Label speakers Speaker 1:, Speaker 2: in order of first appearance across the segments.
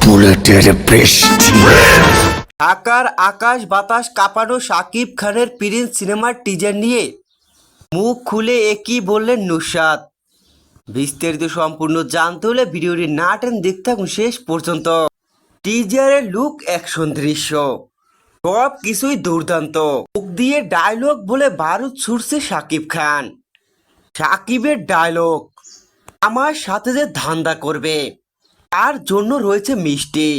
Speaker 1: বুলেটের বৃষ্টি।
Speaker 2: ঢাকার আকাশ বাতাস কাঁপানো শাকিব খানের প্রিন্স সিনেমার টিজার নিয়ে মুখ খুলে একই বললেন নুসরাত। বিস্তারিত সম্পূর্ণ জানতে হলে ভিডিওটি না টেনে দেখতে থাকুন শেষ পর্যন্ত। টিজারের লুক, অ্যাকশন দৃশ্য সব কিছুই দুর্দান্ত। মুখ দিয়ে ডায়লগ বলে বারুদ ছুড়ছে শাকিব খান। শাকিবের ডায়লগ, আমার সাথে যে ধান্দা করবে তার জন্য রয়েছে মিষ্টি,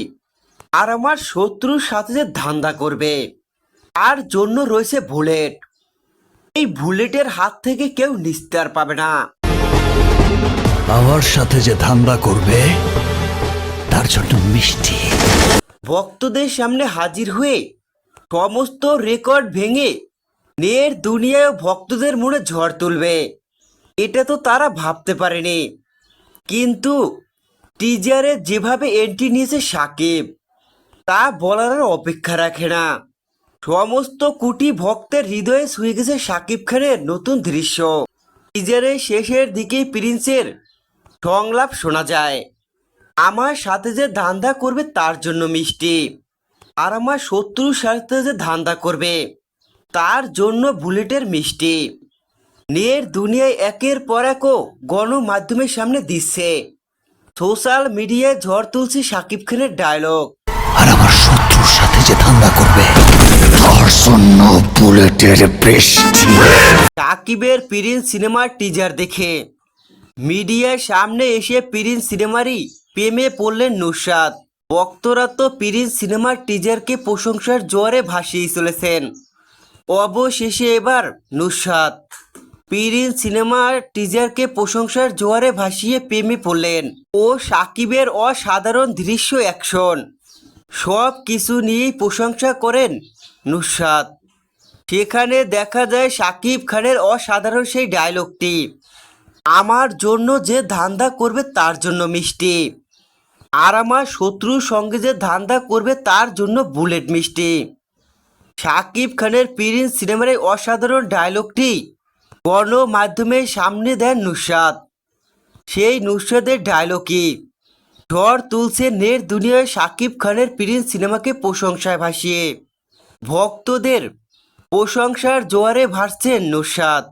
Speaker 2: আর আমার শত্রুর সাথে যে ধান্দা করবে তার জন্য রয়েছে বুলেট। এই বুলেটের হাত থেকে কেউ নিস্তার পাবে না।
Speaker 1: আমার সাথে যে ধান্দা করবে তার জন্য মিষ্টি।
Speaker 2: ভক্তদের সামনে হাজির হয়ে সমস্ত রেকর্ড ভেঙে নের দুনিয়ায় ভক্তদের মনে ঝড় তুলবে, এটা তো তারা ভাবতে পারেনি। কিন্তু টিজারে যেভাবে এন্ট্রি নিয়েছে শাকিব, তা বলার আর অপেক্ষা রাখে না। সমস্ত কোটি ভক্তের হৃদয়ে ছুঁয়ে গেছে শাকিব খানের নতুন দৃশ্য। টিজারের শেষের দিকেই প্রিন্সের সংলাপ শোনা যায়, আমার সাথে যে ধান্দা করবে তার জন্য মিষ্টি, আর আমার শত্রুর সাথে যে ধান্দা করবে তার জন্য বুলেটের মিষ্টি। নের দুনিয়ায় একের পর এক গণমাধ্যমের সামনে দিচ্ছে, সোশ্যাল মিডিয়ায় ঝড় তুলছে শাকিব খানের ডায়লগ।
Speaker 1: আর আমার শত্রুর সাথে যে ধান্দা করবে তার জন্য বুলেটের বৃষ্টি।
Speaker 2: শাকিবের প্রিন্স সিনেমার টিজার দেখে মিডিয়ার সামনে এসে প্রিন্স সিনেমারই প্রেমে পড়লেন নুসরাত। ভক্তরা তো প্রিন্স সিনেমার টিজারকে প্রশংসার জোয়ারে ভাসিয়ে চলেছেন। অবশেষে এবার নুসরাত প্রিন্স সিনেমার টিজারকে প্রশংসার জোয়ারে ভাসিয়ে প্রেমে পড়লেন। ও শাকিবের অসাধারণ দৃশ্য, অ্যাকশন সব কিছু নিয়েই প্রশংসা করেন নুসরাত। সেখানে দেখা যায় শাকিব খানের অসাধারণ সেই ডায়লগটি, আমার জন্য যে ধান্দা করবে তার জন্য মিষ্টি, আর আমার শত্রুর সঙ্গে যে ধান্দা করবে তার জন্য বুলেট মিষ্টি। শাকিব খানের প্রিন্স সিনেমার এই অসাধারণ ডায়লগটি গণমাধ্যমের সামনে দেন নুসরাত। সেই নুসরাতের ডায়লগই ঝড় তুলছে নের দুনিয়ায় শাকিব খানের প্রিন্স সিনেমাকে প্রশংসায় ভাসিয়ে। ভক্তদের প্রশংসার জোয়ারে ভাসছেন নুসরাত।